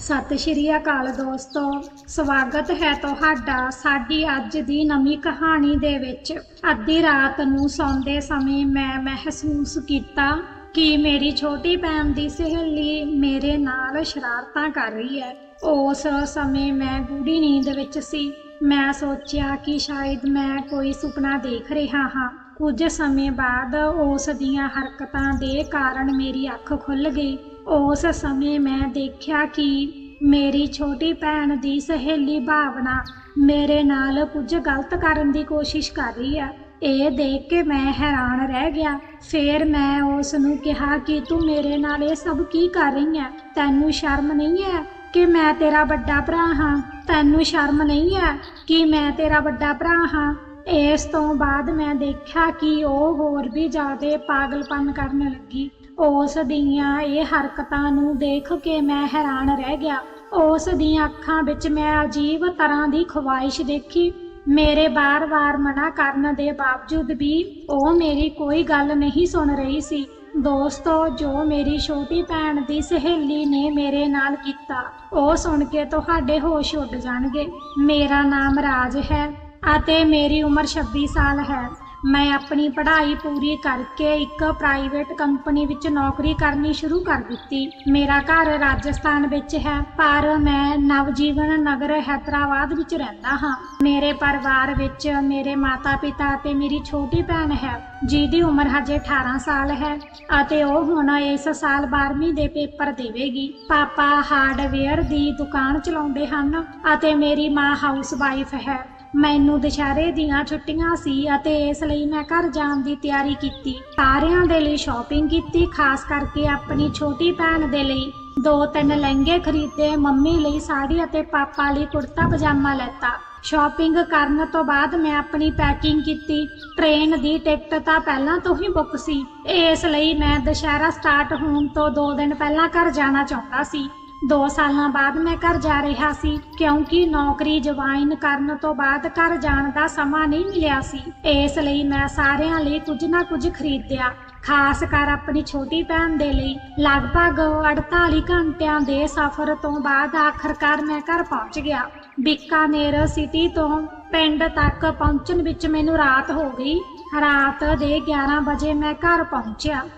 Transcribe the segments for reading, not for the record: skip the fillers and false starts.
ਸਤਿ ਸ਼੍ਰੀ ਅਕਾਲ ਦੋਸਤੋ, ਸਵਾਗਤ ਹੈ ਤੁਹਾਡਾ ਸਾਡੀ ਅੱਜ ਦੀ ਨਵੀਂ ਕਹਾਣੀ ਦੇ ਵਿੱਚ। ਅੱਧੀ ਰਾਤ ਨੂੰ ਸੌਂਦੇ ਸਮੇਂ ਮੈਂ ਮਹਿਸੂਸ ਕੀਤਾ ਕਿ ਮੇਰੀ ਛੋਟੀ ਭੈਣ ਦੀ ਸਹੇਲੀ ਮੇਰੇ ਨਾਲ ਸ਼ਰਾਰਤਾਂ ਕਰ ਰਹੀ ਹੈ। ਉਸ ਸਮੇਂ ਮੈਂ ਗੂੜੀ ਨੀਂਦ ਵਿੱਚ ਸੀ। ਮੈਂ ਸੋਚਿਆ ਕਿ ਸ਼ਾਇਦ ਮੈਂ ਕੋਈ ਸੁਪਨਾ ਦੇਖ ਰਿਹਾ ਹਾਂ। ਕੁਝ ਸਮੇਂ ਬਾਅਦ ਉਸ ਦੀਆਂ ਹਰਕਤਾਂ ਦੇ ਕਾਰਨ ਮੇਰੀ ਅੱਖ ਖੁੱਲ੍ਹ ਗਈ। ਉਸ ਸਮੇਂ ਮੈਂ ਦੇਖਿਆ ਕਿ ਮੇਰੀ ਛੋਟੀ ਭੈਣ ਦੀ ਸਹੇਲੀ ਭਾਵਨਾ ਮੇਰੇ ਨਾਲ ਕੁਝ ਗਲਤ ਕਰਨ ਦੀ ਕੋਸ਼ਿਸ਼ ਕਰ ਰਹੀ ਹੈ। ਇਹ ਦੇਖ ਕੇ ਮੈਂ ਹੈਰਾਨ ਰਹਿ ਗਿਆ। ਫਿਰ ਮੈਂ ਉਸ ਨੂੰ ਕਿਹਾ ਕਿ ਤੂੰ ਮੇਰੇ ਨਾਲ ਇਹ ਸਭ ਕੀ ਕਰ ਰਹੀ ਹੈ? ਤੈਨੂੰ ਸ਼ਰਮ ਨਹੀਂ ਹੈ ਕਿ ਮੈਂ ਤੇਰਾ ਵੱਡਾ ਭਰਾ ਹਾਂ? ਤੈਨੂੰ ਸ਼ਰਮ ਨਹੀਂ ਹੈ ਕਿ ਮੈਂ ਤੇਰਾ ਵੱਡਾ ਭਰਾ ਹਾਂ? ਇਸ ਤੋਂ ਬਾਅਦ ਮੈਂ ਦੇਖਿਆ ਕਿ ਉਹ ਹੋਰ ਵੀ ਜ਼ਿਆਦਾ ਪਾਗਲਪਨ ਕਰਨ ਲੱਗੀ। ਉਸ ਦੀਆਂ ਇਹ ਹਰਕਤਾਂ ਨੂੰ ਦੇਖ ਕੇ ਮੈਂ ਹੈਰਾਨ ਰਹਿ ਗਿਆ। ਉਸ ਦੀਆਂ ਅੱਖਾਂ ਵਿੱਚ ਮੈਂ ਅਜੀਬ ਤਰ੍ਹਾਂ ਦੀ ਖਵਾਇਸ਼ ਦੇਖੀ। ਮੇਰੇ ਵਾਰ-ਵਾਰ ਮਨਾ ਕਰਨ ਦੇ ਬਾਵਜੂਦ ਵੀ ਉਹ ਮੇਰੀ ਕੋਈ ਗੱਲ ਨਹੀਂ ਸੁਣ ਰਹੀ ਸੀ। ਦੋਸਤੋ, ਜੋ ਮੇਰੀ ਛੋਟੀ ਭੈਣ ਦੀ ਸਹੇਲੀ ਨੇ ਮੇਰੇ ਨਾਲ ਕੀਤਾ, ਉਹ ਸੁਣ ਕੇ ਤੁਹਾਡੇ ਹੋਸ਼ ਉੱਡ ਜਾਣਗੇ। ਮੇਰਾ ਨਾਮ ਰਾਜ ਹੈ ਅਤੇ ਮੇਰੀ ਉਮਰ 26 ਸਾਲ ਹੈ। ਮੈਂ ਆਪਣੀ ਪੜ੍ਹਾਈ ਪੂਰੀ ਕਰਕੇ ਇੱਕ ਪ੍ਰਾਈਵੇਟ ਕੰਪਨੀ ਵਿੱਚ ਨੌਕਰੀ ਕਰਨੀ ਸ਼ੁਰੂ ਕਰ ਦਿੱਤੀ। ਮੇਰਾ ਘਰ ਰਾਜਸਥਾਨ ਵਿੱਚ ਹੈ, ਪਰ ਮੈਂ ਨਵਜੀਵਨ ਨਗਰ ਹੈਦਰਾਬਾਦ ਵਿੱਚ ਰਹਿੰਦਾ ਹਾਂ। ਮੇਰੇ ਪਰਿਵਾਰ ਵਿੱਚ ਮੇਰੇ ਮਾਤਾ-ਪਿਤਾ ਅਤੇ ਮੇਰੀ ਛੋਟੀ ਭੈਣ ਹੈ, ਜਿਹਦੀ ਉਮਰ ਹਜੇ 18 ਸਾਲ ਹੈ ਅਤੇ ਉਹ ਹੁਣ ਇਸ ਸਾਲ 12ਵੀਂ ਦੇ ਪੇਪਰ ਦੇਵੇਗੀ। ਪਾਪਾ ਹਾਰਡਵੇਅਰ ਦੀ ਦੁਕਾਨ ਚਲਾਉਂਦੇ ਹਨ ਅਤੇ ਮੇਰੀ ਮਾਂ ਹਾਊਸ ਵਾਈਫ ਹੈ। ਮੈਨੂੰ ਦੁਸ਼ਹਿਰੇ ਦੀਆਂ ਛੁੱਟੀਆਂ ਸੀ ਅਤੇ ਇਸ ਲਈ ਮੈਂ ਘਰ ਜਾਣ ਦੀ ਤਿਆਰੀ ਕੀਤੀ। ਸਾਰਿਆਂ ਦੇ ਲਈ ਸ਼ਾਪਿੰਗ ਕੀਤੀ, ਖਾਸ ਕਰਕੇ ਆਪਣੀ ਛੋਟੀ ਭੈਣ ਦੇ ਲਈ 2-3 ਲਹਿੰਗੇ ਖਰੀਦੇ, ਮੰਮੀ ਲਈ ਸਾੜੀ ਅਤੇ ਪਾਪਾ ਲਈ ਕੁੜਤਾ ਪਜਾਮਾ ਲੈਤਾ। ਸ਼ਾਪਿੰਗ ਕਰਨ ਤੋਂ ਬਾਅਦ ਮੈਂ ਆਪਣੀ ਪੈਕਿੰਗ ਕੀਤੀ। ਟ੍ਰੇਨ ਦੀ ਟਿਕਟ ਤਾਂ ਪਹਿਲਾਂ ਤੋਂ ਹੀ ਬੁੱਕ ਸੀ, ਇਸ ਲਈ ਮੈਂ ਦੁਸ਼ਹਿਰਾ ਸਟਾਰਟ ਹੋਣ ਤੋਂ 2 ਦਿਨ ਪਹਿਲਾਂ ਘਰ ਜਾਣਾ ਚਾਹੁੰਦਾ ਸੀ। 2 ਸਾਲਾਂ ਬਾਅਦ ਮੈਂ ਘਰ ਜਾ ਰਿਹਾ ਸੀ, ਕਿਉਂਕਿ ਨੌਕਰੀ ਜੁਆਇਨ ਕਰਨ ਤੋਂ ਬਾਅਦ ਘਰ ਜਾਣ ਦਾ ਸਮਾਂ ਨਹੀਂ ਮਿਲਿਆ ਸੀ। ਇਸ ਲਈ ਮੈਂ ਸਾਰਿਆਂ ਲਈ ਕੁਝ ਨਾ ਕੁਝ ਖਰੀਦਿਆ, ਖਾਸ ਕਰ ਆਪਣੀ ਛੋਟੀ ਭੈਣ ਦੇ ਲਈ। ਲਗਭਗ 48 ਘੰਟਿਆਂ ਦੇ ਸਫ਼ਰ ਤੋਂ ਬਾਅਦ ਆਖਰਕਾਰ ਮੈਂ ਘਰ ਪਹੁੰਚ ਗਿਆ। ਬੀਕਾਨੇਰ ਸਿਟੀ ਤੋਂ ਪਿੰਡ ਤੱਕ ਪਹੁੰਚਣ ਵਿੱਚ ਮੈਨੂੰ ਰਾਤ ਹੋ ਗਈ। ਰਾਤ ਦੇ 11 ਵਜੇ ਮੈਂ ਘਰ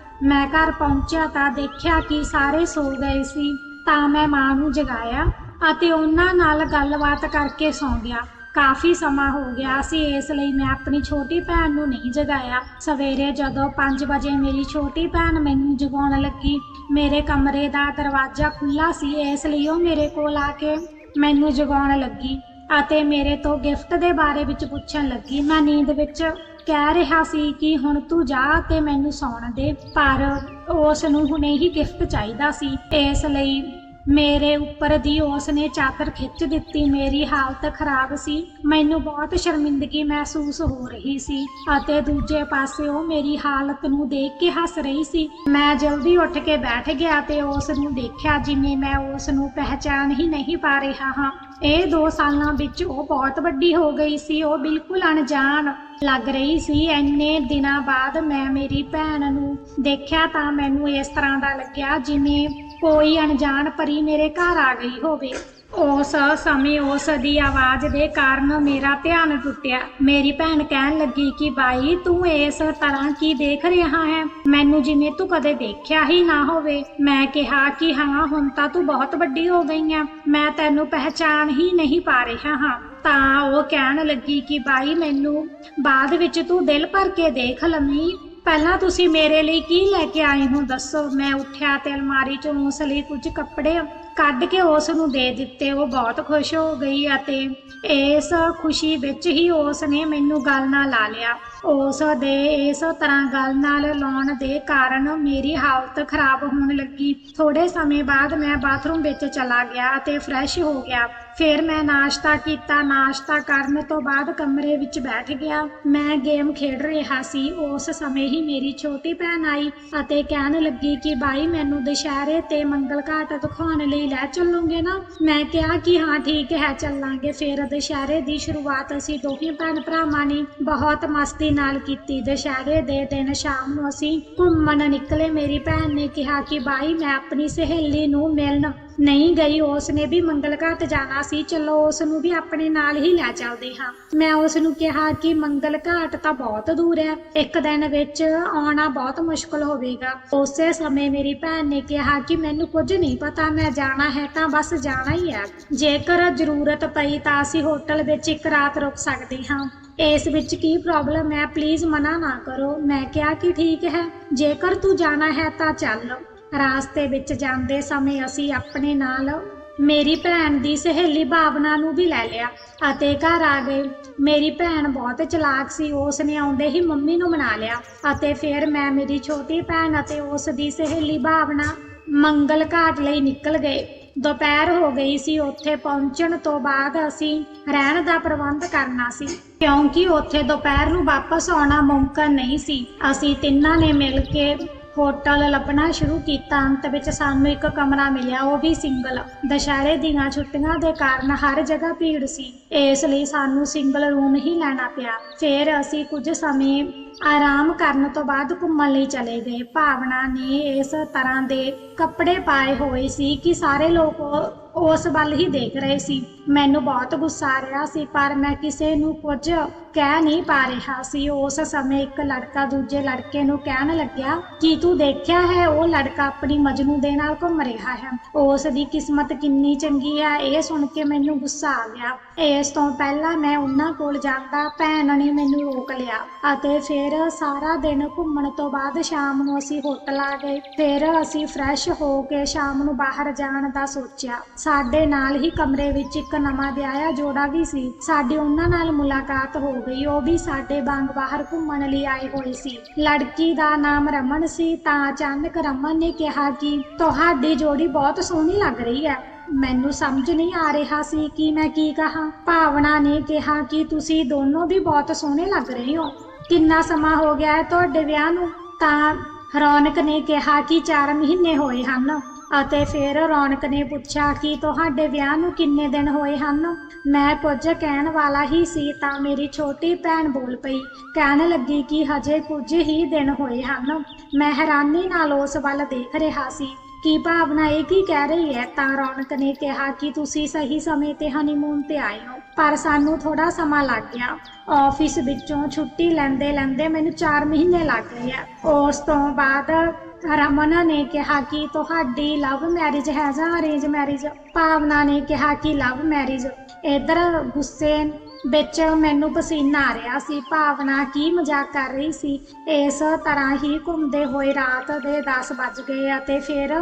ਪਹੁੰਚਿਆ ਤਾਂ ਦੇਖਿਆ ਕਿ ਸਾਰੇ ਸੋ ਗਏ ਸੀ। ਤਾਂ ਮੈਂ ਮਾਂ ਨੂੰ ਜਗਾਇਆ ਅਤੇ ਉਹਨਾਂ ਨਾਲ ਗੱਲਬਾਤ ਕਰਕੇ ਸੌਂ ਗਿਆ। ਕਾਫੀ ਸਮਾਂ ਹੋ ਗਿਆ ਸੀ, ਇਸ ਲਈ ਮੈਂ ਆਪਣੀ ਛੋਟੀ ਭੈਣ ਨੂੰ ਨਹੀਂ ਜਗਾਇਆ। ਸਵੇਰੇ ਜਦੋਂ 5 ਵਜੇ ਮੇਰੀ ਛੋਟੀ ਭੈਣ ਮੈਨੂੰ ਜਗਾਉਣ ਲੱਗੀ, ਮੇਰੇ ਕਮਰੇ ਦਾ ਦਰਵਾਜ਼ਾ ਖੁੱਲ੍ਹਾ ਸੀ, ਇਸ ਲਈ ਉਹ ਮੇਰੇ ਕੋਲ ਆ ਕੇ ਮੈਨੂੰ ਜਗਾਉਣ ਲੱਗੀ ਅਤੇ ਮੇਰੇ ਤੋਂ ਗਿਫਟ ਦੇ ਬਾਰੇ ਵਿੱਚ ਪੁੱਛਣ ਲੱਗੀ। ਮੈਂ ਨੀਂਦ ਵਿੱਚ ਕਹਿ ਰਿਹਾ ਸੀ ਕਿ ਹੁਣ ਤੂੰ ਜਾ ਤੇ ਮੈਨੂੰ ਸੌਣ ਦੇ, ਪਰ ਉਸ ਨੂੰ ਹੁਣੇ ਹੀ ਗਿਫਟ ਚਾਹੀਦਾ ਸੀ। ਇਸ ਲਈ ਮੇਰੇ ਉੱਪਰ ਦੀ ਉਸ ਨੇ ਚਾਦਰ ਖਿੱਚ ਦਿੱਤੀ। ਮੇਰੀ ਹਾਲਤ ਖਰਾਬ ਸੀ, ਮੈਨੂੰ ਬਹੁਤ ਸ਼ਰਮਿੰਦਗੀ ਮਹਿਸੂਸ ਹੋ ਰਹੀ ਸੀ ਅਤੇ ਦੂਜੇ ਪਾਸੇ ਉਹ ਮੇਰੀ ਹਾਲਤ ਨੂੰ ਦੇਖ ਕੇ ਹੱਸ ਰਹੀ ਸੀ। ਮੈਂ ਜਲਦੀ ਉੱਠ ਕੇ ਬੈਠ ਗਿਆ ਤੇ ਉਸ ਨੂੰ ਦੇਖਿਆ ਜਿਵੇਂ ਮੈਂ ਉਸ ਨੂੰ ਪਹਿਚਾਣ ਹੀ ਨਹੀਂ ਪਾ ਰਿਹਾ ਹਾਂ। ਇਹ 2 ਸਾਲਾਂ ਵਿੱਚ ਉਹ ਬਹੁਤ ਵੱਡੀ ਹੋ ਗਈ ਸੀ। ਉਹ ਬਿਲਕੁਲ ਅਣਜਾਣ ਲੱਗ ਰਹੀ ਸੀ। ਇੰਨੇ ਦਿਨਾਂ ਬਾਅਦ ਮੈਂ ਮੇਰੀ ਭੈਣ ਨੂੰ ਦੇਖਿਆ ਤਾਂ ਮੈਨੂੰ ਇਸ ਤਰ੍ਹਾਂ ਦਾ ਲੱਗਿਆ ਜਿਵੇਂ ਕੋਈ ਅਣਜਾਣ ਪਰੀ ਮੇਰੇ ਘਰ ਆ ਗਈ ਹੋਵੇ। ਉਸ ਸਮੇਂ ਉਸ ਦੀ ਆਵਾਜ਼ ਦੇ ਕਾਰਨ ਮੇਰਾ ਧਿਆਨ ਟੁੱਟਿਆ। ਮੇਰੀ ਭੈਣ ਕਹਿਣ ਲੱਗੀ ਕਿ ਬਾਈ, ਤੂੰ ਇਸ ਤਰ੍ਹਾਂ ਕੀ ਦੇਖ ਰਿਹਾ ਹੈ? ਮੈਨੂੰ ਜਿਵੇਂ ਤੂੰ ਕਦੇ ਦੇਖਿਆ ਹੀ ਨਾ ਹੋਵੇ। ਮੈਂ ਕਿਹਾ ਕਿ ਹਾਂ, ਹੁਣ ਤਾਂ ਤੂੰ ਬਹੁਤ ਵੱਡੀ ਹੋ ਗਈ ਹੈ, ਮੈਂ ਤੈਨੂੰ ਪਹਿਚਾਣ ਹੀ ਨਹੀਂ ਪਾ ਰਿਹਾ ਹਾਂ। ਤਾਂ ਉਹ ਕਹਿਣ ਲੱਗੀ ਕਿ ਬਾਈ, ਮੈਨੂੰ ਬਾਅਦ ਵਿੱਚ ਤੂੰ ਦਿਲ ਭਰ ਕੇ ਦੇਖ ਲਵੀਂ। ਪਹਿਲਾਂ ਤੁਸੀਂ ਮੇਰੇ ਲਈ ਕੀ ਲੈ ਕੇ ਆਏ ਹੋ ਦੱਸੋ? ਮੈਂ ਉੱਠਿਆ ਤੇ ਅਲਮਾਰੀ 'ਚੋਂ ਉਸ ਲਈ ਕੁਝ ਕੱਪੜੇ ਕੱਢ ਕੇ ਉਸ ਨੂੰ ਦੇ ਦਿੱਤੇ। ਉਹ ਬਹੁਤ ਖੁਸ਼ ਹੋ ਗਈ ਅਤੇ ਇਸ ਖੁਸ਼ੀ ਵਿੱਚ ਹੀ ਉਸ ਨੇ ਮੈਨੂੰ ਗਲ ਨਾਲ ਲਾ ਲਿਆ। ਉਸ ਦੇ ਇਸ ਤਰ੍ਹਾਂ ਗਲ ਨਾਲ ਲਾਉਣ ਦੇ ਕਾਰਨ ਮੇਰੀ ਹਾਲਤ ਖਰਾਬ ਹੋਣ ਲੱਗੀ। ਥੋੜੇ ਸਮੇਂ ਬਾਅਦ ਮੈਂ ਬਾਥਰੂਮ ਵਿੱਚ ਚਲਾ ਗਿਆ ਅਤੇ ਫਰੈਸ਼ ਹੋ ਗਿਆ। ਫਿਰ ਮੈਂ ਨਾਸ਼ਤਾ ਕੀਤਾ। ਨਾਸ਼ਤਾ ਕਰਨ ਤੋਂ ਬਾਅਦ ਕਮਰੇ ਵਿੱਚ ਬੈਠ ਗਿਆ। ਮੈਂ ਗੇਮ ਖੇਡ ਰਿਹਾ ਸੀ। ਉਸ ਸਮੇਂ ਹੀ ਮੇਰੀ ਛੋਟੀ ਭੈਣ ਆਈ ਅਤੇ ਕਹਿਣ ਲੱਗੀ ਕਿ ਬਾਈ, ਮੈਨੂੰ ਦੁਸ਼ਹਿਰੇ ਤੇ ਮੰਗਲ ਘਾਟ ਦਿਖਾਉਣ ਲਈ ਲੈ ਚੱਲੋਗੇ ਨਾ? ਮੈਂ ਕਿਹਾ ਕਿ ਹਾਂ ਠੀਕ ਹੈ, ਚੱਲਾਂਗੇ। ਫਿਰ ਦੁਸ਼ਹਿਰੇ ਦੀ ਸ਼ੁਰੂਆਤ ਅਸੀਂ ਦੋਵੇਂ ਭੈਣ ਭਰਾਵਾਂ ਨੇ ਬਹੁਤ ਮਸਤੀ ਨਾਲ ਕੀਤੀ। ਦੁਸ਼ਹਿਰੇ ਦੇ ਦਿਨ ਸ਼ਾਮ ਨੂੰ ਅਸੀਂ ਘੁੰਮਣ ਨਿਕਲੇ। ਮੇਰੀ ਭੈਣ ਨੇ ਕਿਹਾ ਕਿ ਬਾਈ, ਮੈਂ ਆਪਣੀ ਸਹੇਲੀ ਨੂੰ ਮਿਲਣ ਨਹੀਂ ਗਈ। ਉਸ ਨੇ ਵੀ ਮੰਗਲ ਘਾਟ ਜਾਣਾ ਸੀ। ਚਲੋ ਉਸ ਨੂੰ ਵੀ ਆਪਣੇ ਨਾਲ ਹੀ ਲੈ ਚੱਲਦੇ ਹਾਂ। ਮੈਂ ਉਸ ਨੂੰ ਕਿਹਾ ਕਿ ਮੰਗਲ ਘਾਟ ਤਾਂ ਬਹੁਤ ਦੂਰ ਹੈ, ਇੱਕ ਦਿਨ ਵਿੱਚ ਆਉਣਾ ਬਹੁਤ ਮੁਸ਼ਕਲ ਹੋਵੇਗਾ। ਉਸੇ ਸਮੇਂ ਮੇਰੀ ਭੈਣ ਨੇ ਕਿਹਾ ਕਿ ਮੈਨੂੰ ਕੁਝ ਨਹੀਂ ਪਤਾ, ਮੈਂ ਜਾਣਾ ਹੈ ਤਾਂ ਬਸ ਜਾਣਾ ਹੀ ਹੈ। ਜੇਕਰ ਜ਼ਰੂਰਤ ਪਈ ਤਾਂ ਅਸੀਂ ਹੋਟਲ ਵਿੱਚ ਇੱਕ ਰਾਤ ਰੁਕ ਸਕਦੇ ਹਾਂ। ਇਸ ਵਿੱਚ ਕੀ ਪ੍ਰੋਬਲਮ ਹੈ, ਪਲੀਜ਼ ਮਨਾ ਨਾ ਕਰੋ। ਮੈਂ ਕਿਹਾ ਕਿ ਠੀਕ ਹੈ, ਜੇਕਰ ਤੂੰ ਜਾਣਾ ਹੈ ਤਾਂ ਚੱਲ। ਰਾਸਤੇ ਵਿੱਚ ਜਾਂਦੇ ਸਮੇਂ ਅਸੀਂ ਆਪਣੇ ਨਾਲ ਮੇਰੀ ਭੈਣ ਦੀ ਸਹੇਲੀ ਭਾਵਨਾ ਨੂੰ ਵੀ ਲੈ ਲਿਆ ਅਤੇ ਘਰ ਆ ਗਏ। ਮੇਰੀ ਭੈਣ ਬਹੁਤ ਚਲਾਕ ਸੀ, ਉਸ ਨੇ ਆਉਂਦੇ ਹੀ ਮੰਮੀ ਨੂੰ ਮਨਾ ਲਿਆ ਅਤੇ ਫਿਰ ਮੈਂ, ਮੇਰੀ ਛੋਟੀ ਭੈਣ ਅਤੇ ਉਸ ਦੀ ਸਹੇਲੀ ਭਾਵਨਾ ਮੰਗਲ ਘਾਟ ਲਈ ਨਿਕਲ ਗਏ। ਦੁਪਹਿਰ ਹੋ ਗਈ ਸੀ। ਉੱਥੇ ਪਹੁੰਚਣ ਤੋਂ ਬਾਅਦ ਅਸੀਂ ਰਹਿਣ ਦਾ ਪ੍ਰਬੰਧ ਕਰਨਾ ਸੀ, ਕਿਉਂਕਿ ਉੱਥੇ ਦੁਪਹਿਰ ਨੂੰ ਵਾਪਸ ਆਉਣਾ ਮੁਮਕਿਨ ਨਹੀਂ ਸੀ। ਅਸੀਂ ਤਿੰਨਾਂ ਨੇ ਮਿਲ ਕੇ ਹੋਟਲ ਲੱਭਣਾ ਸ਼ੁਰੂ ਕੀਤਾ। ਅੰਤ ਵਿੱਚ ਸਾਨੂੰ ਇੱਕ ਕਮਰਾ ਮਿਲਿਆ, ਉਹ ਵੀ ਸਿੰਗਲ। ਦੁਸ਼ਹਿਰੇ ਦੀਆਂ ਛੁੱਟੀਆਂ ਦੇ ਕਾਰਨ ਹਰ ਜਗ੍ਹਾ ਭੀੜ ਸੀ, ਇਸ ਲਈ ਸਾਨੂੰ ਸਿੰਗਲ ਰੂਮ ਹੀ ਲੈਣਾ ਪਿਆ। ਫਿਰ ਅਸੀਂ ਕੁਝ ਸਮੇਂ ਆਰਾਮ ਕਰਨ ਤੋਂ ਬਾਅਦ ਘੁੰਮਣ ਲਈ ਚਲੇ ਗਏ। ਭਾਵਨਾ ਨੇ ਇਸ ਤਰ੍ਹਾਂ ਦੇ ਕੱਪੜੇ ਪਾਏ ਹੋਏ ਸੀ ਕਿ ਸਾਰੇ ਲੋਕ ਉਸ ਵੱਲ ਹੀ ਦੇਖ ਰਹੇ ਸੀ। ਮੈਨੂੰ ਬਹੁਤ ਗੁੱਸਾ ਆ ਰਿਹਾ ਸੀ, ਪਰ ਮੈਂ ਕਿਸੇ ਨੂੰ ਕੁਝ ਕਹਿ ਨਹੀਂ ਪਾ ਰਿਹਾ ਸੀ। ਉਸ ਸਮੇਂ ਇੱਕ ਲੜਕਾ ਦੂਜੇ ਲੜਕੇ ਨੂੰ ਕਹਿਣ ਲੱਗਿਆ ਕਿ ਤੂੰ ਦੇਖਿਆ ਹੈ, ਉਹ ਲੜਕਾ ਆਪਣੀ ਮਜਨੂ ਦੇ ਨਾਲ ਘੁੰਮ ਰਿਹਾ ਹੈ, ਉਸ ਦੀ ਕਿਸਮਤ ਕਿੰਨੀ ਚੰਗੀ ਹੈ। ਇਹ ਸੁਣ ਕੇ ਮੈਨੂੰ ਗੁੱਸਾ ਆ ਗਿਆ। ਇਸ ਤੋਂ ਪਹਿਲਾਂ ਮੈਂ ਉਹਨਾਂ ਕੋਲ ਜਾਂਦਾ, ਭੈਣ ਨੇ ਮੈਨੂੰ ਰੋਕ ਲਿਆ ਅਤੇ ਫਿਰ ਸਾਰਾ ਦਿਨ ਘੁੰਮਣ ਤੋਂ ਬਾਅਦ ਸ਼ਾਮ ਨੂੰ ਅਸੀਂ ਹੋਟਲ ਆ ਗਏ। ਫਿਰ ਅਸੀਂ ਫਰੈਸ਼ ਹੋ ਕੇ ਸ਼ਾਮ ਨੂੰ ਬਾਹਰ ਜਾਣ ਦਾ ਸੋਚਿਆ। ਸਾਡੇ ਨਾਲ ਹੀ ਕਮਰੇ ਵਿੱਚ ਇੱਕ ਨਵਾਂ ਵਿਆਹਿਆ ਜੋੜਾ ਵੀ ਸੀ। ਸਾਡੀ ਉਹਨਾਂ ਨਾਲ ਮੁਲਾਕਾਤ ਹੋ ਗਈ। ਉਹ ਵੀ ਸਾਡੇ ਵਾਂਗ ਬਾਹਰ ਘੁੰਮਣ ਲਈ ਆਏ ਹੋਏ ਸੀ। ਲੜਕੀ ਦਾ ਨਾਮ ਰਮਨ ਸੀ। ਤਾਂ ਅਚਾਨਕ ਰਮਨ ਨੇ ਕਿਹਾ ਕਿ ਤੁਹਾਡੀ ਜੋੜੀ ਬਹੁਤ ਸੋਹਣੀ ਲੱਗ ਰਹੀ ਹੈ। ਮੈਨੂੰ ਸਮਝ ਨਹੀਂ ਆ ਰਿਹਾ ਸੀ ਕਿ ਮੈਂ ਕੀ ਕਹਾਂ। ਭਾਵਨਾ ਨੇ ਕਿਹਾ ਕਿ ਤੁਸੀਂ ਦੋਨੋਂ ਵੀ ਬਹੁਤ ਸੋਹਣੇ ਲੱਗ ਰਹੇ ਹੋ, ਕਿੰਨਾ ਸਮਾਂ ਹੋ ਗਿਆ ਹੈ ਤੁਹਾਡੇ ਵਿਆਹ ਨੂੰ? ਤਾਂ ਰੌਣਕ ਨੇ ਕਿਹਾ ਕਿ 4 ਮਹੀਨੇ ਹੋਏ ਹਨ। ਅਤੇ ਫਿਰ ਰੌਣਕ ਨੇ ਪੁੱਛਿਆ ਕਿ ਤੁਹਾਡੇ ਵਿਆਹ ਨੂੰ ਕਿੰਨੇ ਦਿਨ ਹੋਏ ਹਨ? ਮੈਂ ਕੁਝ ਕਹਿਣ ਵਾਲਾ ਹੀ ਸੀ ਤਾਂ ਮੇਰੀ ਛੋਟੀ ਭੈਣ ਬੋਲ ਪਈ, ਕਹਿਣ ਲੱਗੀ ਕਿ ਹਜੇ ਕੁਝ ਹੀ ਦਿਨ ਹੋਏ ਹਨ। ਮੈਂ ਹੈਰਾਨੀ ਨਾਲ ਉਸ ਵੱਲ ਦੇਖ ਰਿਹਾ ਸੀ ਕਿ ਭਾਵਨਾ ਇਹ ਕੀ ਕਹਿ ਰਹੀ ਹੈ। ਤਾਂ ਰੌਣਕ ਨੇ ਕਿਹਾ ਕਿ ਤੁਸੀਂ ਸਹੀ ਸਮੇਂ ਤੇ ਹਨੀਮੂਨ ਤੇ ਆਏ ਹੋ, ਪਰ ਸਾਨੂੰ ਥੋੜਾ ਸਮਾਂ ਲੱਗ ਗਿਆ। ਆਫਿਸ ਵਿੱਚੋਂ ਛੁੱਟੀ ਲੈਂਦੇ ਲੈਂਦੇ ਮੈਨੂੰ 4 ਮਹੀਨੇ ਲੱਗ ਗਏ ਆ। ਉਸ ਤੋਂ ਬਾਅਦ ਰਮਨ ਨੇ ਕਿਹਾ ਕਿ ਤੁਹਾਡੀ ਲਵ ਮੈਰਿਜ ਹੈ ਜਾਂ ਅਰੇਂਜ ਮੈਰਿਜ? ਭਾਵਨਾ ਨੇ ਕਿਹਾ ਕਿ ਲਵ ਮੈਰਿਜ। ਇੱਧਰ ਗੁੱਸੇ ਵਿੱਚ ਮੈਨੂੰ ਪਸੀਨਾ ਆ ਰਿਹਾ ਸੀ। ਭਾਵਨਾ ਕੀ ਮਜ਼ਾਕ ਕਰ ਰਹੀ ਸੀ। ਇਸ ਤਰ੍ਹਾਂ ਹੀ ਘੁੰਮਦੇ ਹੋਏ ਰਾਤ ਦੇ 10 ਵੱਜ ਗਏ ਅਤੇ ਫਿਰ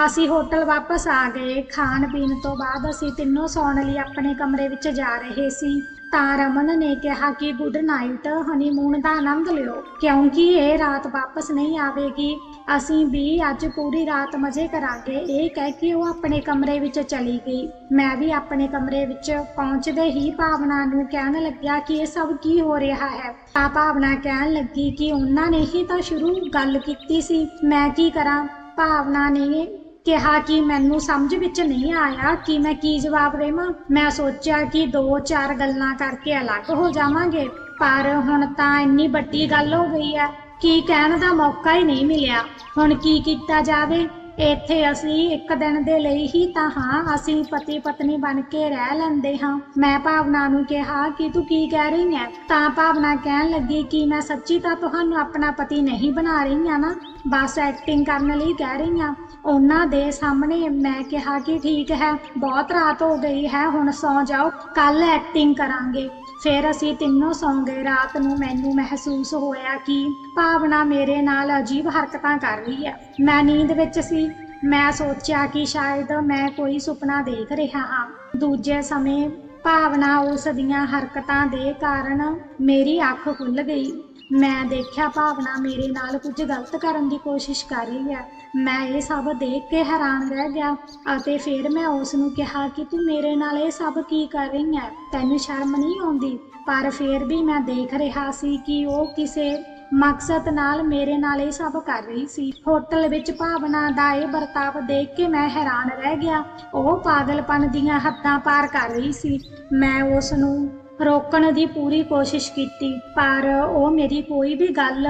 ਅਸੀਂ ਹੋਟਲ ਵਾਪਸ ਆ ਗਏ। ਖਾਣ ਪੀਣ ਤੋਂ ਬਾਅਦ ਅਸੀਂ ਤਿੰਨੋਂ ਸੌਣ ਲਈ ਆਪਣੇ ਕਮਰੇ ਵਿੱਚ ਜਾ ਰਹੇ ਸੀ ਤਾਂ ਰਮਨ ਨੇ ਕਿਹਾ ਕਿ ਗੁੱਡ ਨਾਈਟ, ਹਨੀਮੂਨ ਦਾ ਆਨੰਦ ਲਿਓ, ਕਿਉਂਕਿ ਇਹ ਰਾਤ ਵਾਪਸ ਨਹੀਂ ਆਵੇਗੀ। ਅਸੀਂ ਵੀ ਅੱਜ ਪੂਰੀ ਰਾਤ ਮਜ਼ੇ ਕਰਾਂਗੇ। ਇਹ ਕਹਿ ਕੇ ਉਹ ਆਪਣੇ ਕਮਰੇ ਵਿੱਚ ਚਲੀ ਗਈ। ਮੈਂ ਵੀ ਆਪਣੇ ਕਮਰੇ ਵਿੱਚ ਪਹੁੰਚਦੇ ਹੀ ਭਾਵਨਾ ਨੂੰ ਕਹਿਣ ਲੱਗਿਆ ਕਿ ਇਹ ਸਭ ਕੀ ਹੋ ਰਿਹਾ ਹੈ। ਤਾਂ ਭਾਵਨਾ ਕਹਿਣ ਲੱਗੀ ਕਿ ਉਹਨਾਂ ਨੇ ਹੀ ਤਾਂ ਸ਼ੁਰੂ ਗੱਲ ਕੀਤੀ ਸੀ, ਮੈਂ ਕੀ ਕਰਾਂ? ਭਾਵਨਾ ਨੇ ਕਿਹਾ ਕਿ ਮੈਨੂੰ ਸਮਝ ਵਿੱਚ ਨਹੀਂ ਆਇਆ ਕਿ ਮੈਂ ਕੀ ਜਵਾਬ ਦੇਵਾਂ। ਮੈਂ ਸੋਚਿਆ ਕਿ 2-4 ਗੱਲਾਂ ਕਰਕੇ ਅਲੱਗ ਹੋ ਜਾਵਾਂਗੇ, ਪਰ ਹੁਣ ਤਾਂ ਇੰਨੀ ਵੱਡੀ ਗੱਲ ਹੋ ਗਈ ਹੈ ਕਿ ਕਹਿਣ ਦਾ ਮੌਕਾ ਹੀ ਨਹੀਂ ਮਿਲਿਆ। ਹੁਣ ਕੀ ਕੀਤਾ ਜਾਵੇ? ਇੱਥੇ ਅਸੀਂ ਇੱਕ ਦਿਨ ਦੇ ਲਈ ਹੀ ਤਾਂ ਹਾਂ, ਅਸੀਂ ਪਤੀ ਪਤਨੀ ਬਣ ਕੇ ਰਹਿ ਲੈਂਦੇ ਹਾਂ। ਮੈਂ ਭਾਵਨਾ ਨੂੰ ਕਿਹਾ ਕਿ ਤੂੰ ਕੀ ਕਹਿ ਰਹੀ ਹੈ? ਤਾਂ ਭਾਵਨਾ ਕਹਿਣ ਲੱਗੀ ਕਿ ਮੈਂ ਸੱਚੀ ਤਾਂ ਤੁਹਾਨੂੰ ਆਪਣਾ ਪਤੀ ਨਹੀਂ ਬਣਾ ਰਹੀ ਹਾਂ ਨਾ, ਬਸ ਐਕਟਿੰਗ ਕਰਨ ਲਈ ਕਹਿ ਰਹੀ ਹਾਂ। ਉਹਨਾਂ ਦੇ ਸਾਹਮਣੇ ਮੈਂ ਕਿਹਾ ਕਿ ਠੀਕ ਹੈ, ਬਹੁਤ ਰਾਤ ਹੋ ਗਈ ਹੈ, ਹੁਣ ਸੌਂ ਜਾਓ, ਕੱਲ ਐਕਟਿੰਗ ਕਰਾਂਗੇ। ਫਿਰ ਅਸੀਂ ਤਿੰਨੋਂ ਸੌਂ ਗਏ। ਰਾਤ ਨੂੰ ਮੈਨੂੰ ਮਹਿਸੂਸ ਹੋਇਆ ਕਿ ਭਾਵਨਾ ਮੇਰੇ ਨਾਲ ਅਜੀਬ ਹਰਕਤਾਂ ਕਰ ਰਹੀ ਹੈ। ਮੈਂ ਨੀਂਦ ਵਿੱਚ ਸੀ। ਮੈਂ ਸੋਚਿਆ ਕਿ ਸ਼ਾਇਦ ਮੈਂ ਕੋਈ ਸੁਪਨਾ ਦੇਖ ਰਿਹਾ ਹਾਂ। ਦੂਜੇ ਸਮੇਂ ਭਾਵਨਾ ਉਸ ਦੀਆਂ ਹਰਕਤਾਂ ਦੇ ਕਾਰਨ ਮੇਰੀ ਅੱਖ ਖੁੱਲ ਗਈ। ਮੈਂ ਦੇਖਿਆ ਭਾਵਨਾ ਮੇਰੇ ਨਾਲ ਕੁਝ ਗਲਤ ਕਰਨ ਦੀ ਕੋਸ਼ਿਸ਼ ਕਰ ਰਹੀ ਹੈ। ਮੈਂ ਇਹ ਸਭ ਦੇਖ ਕੇ ਹੈਰਾਨ ਰਹਿ ਗਿਆ ਅਤੇ ਫਿਰ ਮੈਂ ਉਸ ਨੂੰ ਕਿਹਾ ਕਿ ਤੂੰ ਮੇਰੇ ਨਾਲ ਇਹ ਸਭ ਕੀ ਕਰ ਰਹੀ ਹੈ, ਤੈਨੂੰ ਸ਼ਰਮ ਨਹੀਂ ਆਉਂਦੀ? ਪਰ ਫਿਰ ਵੀ ਮੈਂ ਦੇਖ ਰਿਹਾ ਸੀ ਕਿ ਉਹ ਕਿਸੇ ਮਕਸਦ ਨਾਲ ਮੇਰੇ ਨਾਲ ਇਹ ਸਭ ਕਰ ਰਹੀ ਸੀ। ਹੋਟਲ ਵਿੱਚ ਭਾਵਨਾ ਦਾ ਇਹ ਵਰਤਾਵ ਦੇਖ ਕੇ ਮੈਂ ਹੈਰਾਨ ਰਹਿ ਗਿਆ। ਉਹ ਪਾਗਲਪਨ ਦੀਆਂ ਹੱਦਾਂ ਪਾਰ ਕਰ ਰਹੀ ਸੀ। ਮੈਂ ਉਸ ਨੂੰ ਰੋਕਣ ਦੀ ਪੂਰੀ ਕੋਸ਼ਿਸ਼ ਕੀਤੀ, ਪਰ ਉਹ ਮੇਰੀ ਕੋਈ ਵੀ ਗੱਲ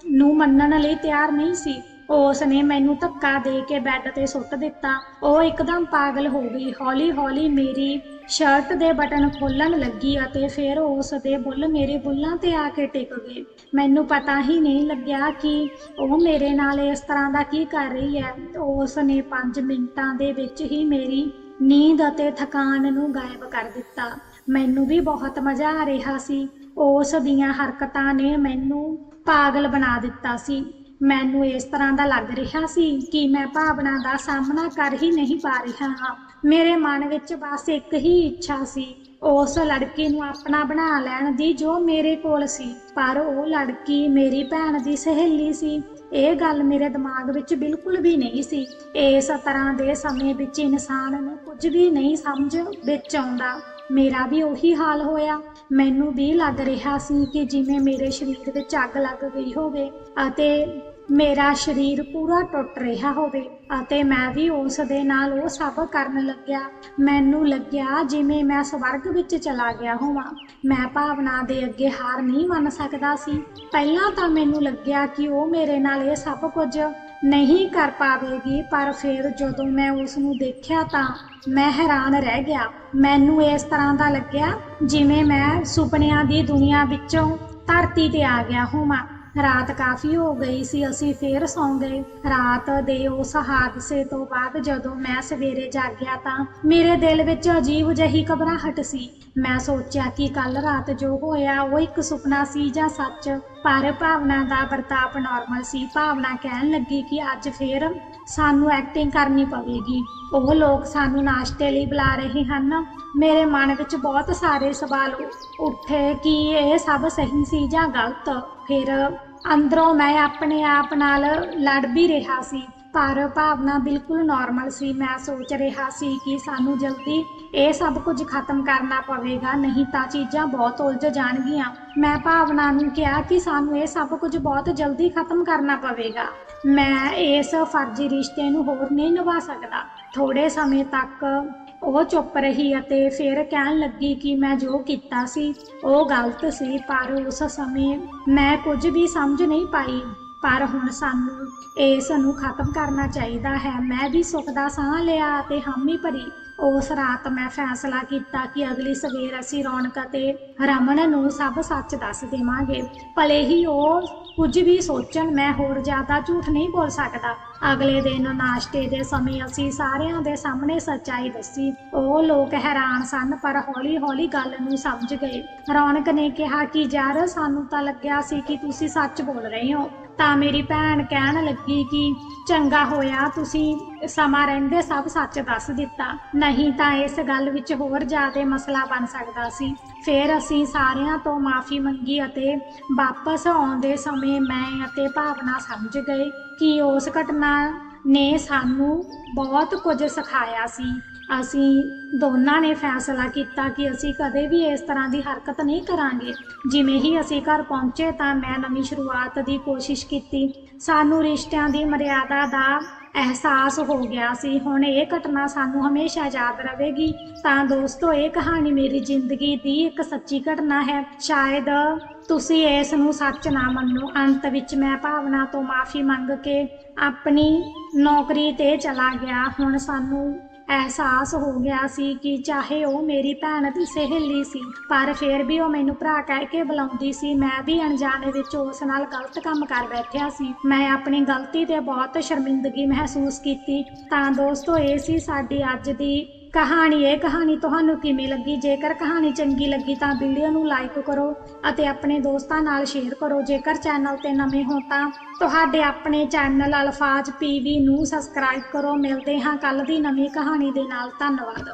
ਨੂੰ ਮੰਨਣ ਲਈ ਤਿਆਰ ਨਹੀਂ ਸੀ। ਉਸ ਨੇ ਮੈਨੂੰ ਧੱਕਾ ਦੇ ਕੇ ਬੈੱਡ ਤੇ ਸੁੱਟ ਦਿੱਤਾ। ਉਹ ਇੱਕਦਮ ਪਾਗਲ ਹੋ ਗਈ। ਹੌਲੀ-ਹੌਲੀ ਮੇਰੀ ਸ਼ਰਟ ਦੇ ਬਟਨ ਖੋਲਣ ਲੱਗੀ ਅਤੇ ਫਿਰ ਉਸ ਦੇ ਬੁੱਲ ਮੇਰੇ ਬੁੱਲਾਂ ਤੇ ਆ ਕੇ ਟਿਕ ਗਏ। ਮੈਨੂੰ ਪਤਾ ਹੀ ਨਹੀਂ ਲੱਗਿਆ ਕਿ ਉਹ ਮੇਰੇ ਨਾਲ ਇਸ ਤਰ੍ਹਾਂ ਦਾ ਕੀ ਕਰ ਰਹੀ ਹੈ। ਉਸ ਨੇ 5 ਮਿੰਟਾਂ ਦੇ ਵਿੱਚ ਹੀ ਮੇਰੀ ਨੀਂਦ ਅਤੇ ਥਕਾਨ ਨੂੰ ਗਾਇਬ ਕਰ ਦਿੱਤਾ। ਮੈਨੂੰ ਵੀ ਬਹੁਤ ਮਜ਼ਾ ਆ ਰਿਹਾ ਸੀ। ਉਸ ਦੀਆਂ ਹਰਕਤਾਂ ਨੇ ਮੈਨੂੰ ਪਾਗਲ ਬਣਾ ਦਿੱਤਾ ਸੀ। ਮੈਨੂੰ ਇਸ ਤਰ੍ਹਾਂ ਦਾ ਲੱਗ ਰਿਹਾ ਸੀ ਕਿ ਮੈਂ ਭਾਵਨਾ ਦਾ ਸਾਹਮਣਾ ਕਰ ਹੀ ਨਹੀਂ ਪਾ ਰਿਹਾ ਹਾਂ। ਮੇਰੇ ਮਨ ਵਿੱਚ ਬਸ ਇੱਕ ਹੀ ਇੱਛਾ ਸੀ, ਉਸ ਲੜਕੀ ਨੂੰ ਆਪਣਾ ਬਣਾ ਲੈਣ ਦੀ ਜੋ ਮੇਰੇ ਕੋਲ ਸੀ। ਪਰ ਉਹ ਲੜਕੀ ਮੇਰੀ ਭੈਣ ਦੀ ਸਹੇਲੀ ਸੀ। ਇਹ ਗੱਲ ਮੇਰੇ ਦਿਮਾਗ ਵਿੱਚ ਬਿਲਕੁਲ ਵੀ ਨਹੀਂ ਸੀ। ਇਸ ਤਰ੍ਹਾਂ ਦੇ ਸਮੇਂ ਵਿੱਚ ਇਨਸਾਨ ਨੂੰ ਕੁਝ ਵੀ ਨਹੀਂ ਸਮਝ ਵਿੱਚ ਆਉਂਦਾ। ਮੇਰਾ ਵੀ ਉਹੀ ਹਾਲ ਹੋਇਆ। ਮੈਨੂੰ ਵੀ ਲੱਗ ਰਿਹਾ ਸੀ ਕਿ ਜਿਵੇਂ ਮੇਰੇ ਸਰੀਰ ਵਿੱਚ ਅੱਗ ਲੱਗ ਗਈ ਹੋਵੇ ਅਤੇ ਮੇਰਾ ਸਰੀਰ ਪੂਰਾ ਟੁੱਟ ਰਿਹਾ ਹੋਵੇ ਅਤੇ ਮੈਂ ਵੀ ਉਸ ਦੇ ਨਾਲ ਉਹ ਸਭ ਕਰਨ ਲੱਗਿਆ। ਮੈਨੂੰ ਲੱਗਿਆ ਜਿਵੇਂ ਮੈਂ ਸਵਰਗ ਵਿੱਚ ਚਲਾ ਗਿਆ ਹੋਵਾਂ। ਮੈਂ ਭਾਵਨਾ ਦੇ ਅੱਗੇ ਹਾਰ ਨਹੀਂ ਮੰਨ ਸਕਦਾ ਸੀ। ਪਹਿਲਾਂ ਤਾਂ ਮੈਨੂੰ ਲੱਗਿਆ ਕਿ ਉਹ ਮੇਰੇ ਨਾਲ ਇਹ ਸਭ ਕੁਝ ਨਹੀਂ ਕਰ ਪਾਵੇਗੀ, ਪਰ ਫਿਰ ਜਦੋਂ ਮੈਂ ਉਸ ਨੂੰ ਦੇਖਿਆ ਤਾਂ ਮੈਂ ਹੈਰਾਨ ਰਹਿ ਗਿਆ। ਮੈਨੂੰ ਇਸ ਤਰ੍ਹਾਂ ਦਾ ਲੱਗਿਆ ਜਿਵੇਂ ਮੈਂ ਸੁਪਨਿਆਂ ਦੀ ਦੁਨੀਆ ਵਿੱਚੋਂ ਧਰਤੀ ਤੇ ਆ ਗਿਆ ਹੋਵਾਂ। ਰਾਤ ਕਾਫੀ ਹੋ ਗਈ ਸੀ। ਅਸੀਂ ਫੇਰ ਸੌਂ ਗਏ। ਰਾਤ ਦੇ ਉਸ ਹਾਦਸੇ ਤੋਂ ਬਾਅਦ ਜਦੋਂ ਮੈਂ ਸਵੇਰੇ ਜਾਗਿਆ ਤਾਂ ਮੇਰੇ ਦਿਲ ਵਿੱਚ ਅਜੀਬ ਜਿਹੀ ਘਬਰਾਹਟ ਸੀ। ਮੈਂ ਸੋਚਿਆ ਕਿ ਕੱਲ ਰਾਤ ਜੋ ਹੋਇਆ ਉਹ ਇੱਕ ਸੁਪਨਾ ਸੀ ਜਾਂ ਸੱਚ। ਪਰ ਭਾਵਨਾ ਦਾ ਵਰਤਾਪ ਨਾਰਮਲ ਸੀ। ਭਾਵਨਾ ਕਹਿਣ ਲੱਗੀ ਕਿ ਅੱਜ ਫੇਰ ਸਾਨੂੰ ਐਕਟਿੰਗ ਕਰਨੀ ਪਵੇਗੀ। ਉਹ ਲੋਕ ਸਾਨੂੰ ਨਾਸ਼ਤੇ ਲਈ ਬੁਲਾ ਰਹੇ ਹਨ। ਮੇਰੇ ਮਨ ਵਿੱਚ ਬਹੁਤ ਸਾਰੇ ਸਵਾਲ ਉੱਠੇ ਕਿ ਇਹ ਸਭ ਸਹੀ ਸੀ ਜਾਂ ਗਲਤ। ਫਿਰ ਅੰਦਰੋਂ ਮੈਂ ਆਪਣੇ ਆਪ ਨਾਲ ਲੜ ਵੀ ਰਿਹਾ ਸੀ, ਪਰ ਭਾਵਨਾ ਬਿਲਕੁਲ ਨਾਰਮਲ ਸੀ। ਮੈਂ ਸੋਚ ਰਿਹਾ ਸੀ ਕਿ ਸਾਨੂੰ ਜਲਦੀ ਇਹ ਸਭ ਕੁਝ ਖਤਮ ਕਰਨਾ ਪਵੇਗਾ, ਨਹੀਂ ਤਾਂ ਚੀਜ਼ਾਂ ਬਹੁਤ ਉਲਝ ਜਾਣਗੀਆਂ। ਮੈਂ ਭਾਵਨਾ ਨੂੰ ਕਿਹਾ ਕਿ ਸਾਨੂੰ ਇਹ ਸਭ ਕੁਝ ਬਹੁਤ ਜਲਦੀ ਖਤਮ ਕਰਨਾ ਪਵੇਗਾ। ਮੈਂ ਇਸ ਫਰਜ਼ੀ ਰਿਸ਼ਤੇ ਨੂੰ ਹੋਰ ਨਹੀਂ ਨਿਭਾ ਸਕਦਾ। ਥੋੜੇ ਸਮੇਂ ਤੱਕ ਉਹ ਚੁੱਪ ਰਹੀ ਅਤੇ ਫਿਰ ਕਹਿਣ ਲੱਗੀ ਕਿ ਮੈਂ ਜੋ ਕੀਤਾ ਸੀ ਉਹ ਗਲਤ ਸੀ, ਪਰ ਉਸ ਸਮੇਂ ਮੈਂ ਕੁਝ ਵੀ ਸਮਝ ਨਹੀਂ ਪਾਈ। ਪਰ ਹੁਣ ਸਾਨੂੰ ਇਸ ਨੂੰ ਖਤਮ ਕਰਨਾ ਚਾਹੀਦਾ ਹੈ। ਮੈਂ ਵੀ ਸੁੱਖ ਦਾ ਸਾਹ ਲਿਆ ਅਤੇ ਹਾਮੀ ਭਰੀ। ਉਸ ਰਾਤ ਮੈਂ ਫੈਸਲਾ ਕੀਤਾ ਕਿ ਅਗਲੀ ਸਵੇਰ ਅਸੀਂ ਰੌਣਕ ਅਤੇ ਰਮਨ ਨੂੰ ਸਭ ਸੱਚ ਦੱਸ ਦੇਵਾਂਗੇ, ਭਲੇ ਹੀ ਉਹ ਕੁਝ ਵੀ ਸੋਚਣ। ਮੈਂ ਹੋਰ ਜ਼ਿਆਦਾ ਝੂਠ ਨਹੀਂ ਬੋਲ ਸਕਦਾ। ਅਗਲੇ ਦਿਨ ਨਾਸ਼ਤੇ ਦੇ ਸਮੇਂ ਅਸੀਂ ਸਾਰਿਆਂ ਦੇ ਸਾਹਮਣੇ ਸੱਚਾਈ ਦੱਸੀ। ਉਹ ਲੋਕ ਹੈਰਾਨ ਸਨ, ਪਰ ਹੌਲੀ-ਹੌਲੀ ਗੱਲ ਨੂੰ ਸਮਝ ਗਏ। ਰੌਣਕ ਨੇ ਕਿਹਾ ਕਿ ਯਾਰ, ਸਾਨੂੰ ਤਾਂ ਲੱਗਿਆ ਸੀ ਕਿ ਤੁਸੀਂ ਸੱਚ ਬੋਲ ਰਹੇ ਹੋ। ਤਾਂ ਮੇਰੀ ਭੈਣ ਕਹਿਣ ਲੱਗੀ ਕਿ ਚੰਗਾ ਹੋਇਆ ਤੁਸੀਂ ਸਮਾਂ ਰਹਿੰਦੇ ਸਭ ਸੱਚ ਦੱਸ ਦਿੱਤਾ, ਨਹੀਂ ਤਾਂ ਇਸ ਗੱਲ ਵਿੱਚ ਹੋਰ ਜ਼ਿਆਦਾ ਮਸਲਾ ਬਣ ਸਕਦਾ ਸੀ। ਫਿਰ ਅਸੀਂ ਸਾਰਿਆਂ ਤੋਂ ਮਾਫੀ ਮੰਗੀ ਅਤੇ ਵਾਪਸ ਆਉਂਦੇ ਸਮੇਂ ਮੈਂ ਅਤੇ ਭਾਵਨਾ ਸਮਝ ਗਏ ਕਿ ਉਸ ਘਟਨਾ ਨੇ ਸਾਨੂੰ ਬਹੁਤ ਕੁਝ ਸਿਖਾਇਆ ਸੀ। ਅਸੀਂ ਦੋਨਾਂ ਨੇ ਫੈਸਲਾ ਕੀਤਾ ਕਿ ਅਸੀਂ ਕਦੇ ਵੀ ਇਸ ਤਰ੍ਹਾਂ ਦੀ ਹਰਕਤ ਨਹੀਂ ਕਰਾਂਗੇ। ਜਿਵੇਂ ਹੀ ਅਸੀਂ ਘਰ ਪਹੁੰਚੇ ਤਾਂ ਮੈਂ ਨਵੀਂ ਸ਼ੁਰੂਆਤ ਦੀ ਕੋਸ਼ਿਸ਼ ਕੀਤੀ। ਸਾਨੂੰ ਰਿਸ਼ਤਿਆਂ ਦੀ ਮਰਿਆਦਾ ਦਾ ਅਹਿਸਾਸ ਹੋ ਗਿਆ ਸੀ। ਹੁਣ ਇਹ ਘਟਨਾ ਸਾਨੂੰ ਹਮੇਸ਼ਾ ਯਾਦ ਰਹੇਗੀ। ਤਾਂ ਦੋਸਤੋ, ਇਹ ਕਹਾਣੀ ਮੇਰੀ ਜ਼ਿੰਦਗੀ ਦੀ ਇੱਕ ਸੱਚੀ ਘਟਨਾ ਹੈ। ਸ਼ਾਇਦ ਤੁਸੀਂ ਇਸ ਨੂੰ ਸੱਚ ਨਾ ਮੰਨੋ। ਅੰਤ ਵਿੱਚ ਮੈਂ ਭਾਵਨਾ ਤੋਂ ਮਾਫੀ ਮੰਗ ਕੇ ਆਪਣੀ ਨੌਕਰੀ ਤੇ ਚਲਾ ਗਿਆ। ਹੁਣ ਸਾਨੂੰ ਅਹਿਸਾਸ ਹੋ ਗਿਆ ਸੀ ਕਿ ਚਾਹੇ ਉਹ ਮੇਰੀ ਭੈਣ ਦੀ ਸਹੇਲੀ ਸੀ, ਪਰ ਫਿਰ ਵੀ ਉਹ ਮੈਨੂੰ ਭਰਾ ਕਹਿ ਕੇ ਬੁਲਾਉਂਦੀ ਸੀ। ਮੈਂ ਵੀ ਅਣਜਾਣੇ ਵਿੱਚ ਉਸ ਨਾਲ ਗਲਤ ਕੰਮ ਕਰ ਬੈਠਿਆ ਸੀ। ਮੈਂ ਆਪਣੀ ਗਲਤੀ ਤੇ ਬਹੁਤ ਸ਼ਰਮਿੰਦਗੀ ਮਹਿਸੂਸ ਕੀਤੀ। ਤਾਂ ਦੋਸਤੋ, ਇਹ ਸੀ ਸਾਡੀ ਅੱਜ ਦੀ ਕਹਾਣੀ। ਇਹ ਕਹਾਣੀ ਤੁਹਾਨੂੰ ਕਿਵੇਂ ਲੱਗੀ? ਜੇਕਰ ਕਹਾਣੀ ਚੰਗੀ ਲੱਗੀ ਤਾਂ ਵੀਡੀਓ ਨੂੰ ਲਾਈਕ ਕਰੋ ਅਤੇ ਆਪਣੇ ਦੋਸਤਾਂ ਨਾਲ ਸ਼ੇਅਰ ਕਰੋ। ਜੇਕਰ ਚੈਨਲ ਤੇ ਨਵੇਂ ਹੋ ਤਾਂ ਤੁਹਾਡੇ ਆਪਣੇ ਚੈਨਲ ਅਲਫਾਜ਼ PV ਨੂੰ ਸਬਸਕ੍ਰਾਈਬ ਕਰੋ। ਮਿਲਦੇ ਹਾਂ ਕੱਲ ਦੀ ਨਵੀਂ ਕਹਾਣੀ ਦੇ ਨਾਲ। ਧੰਨਵਾਦ।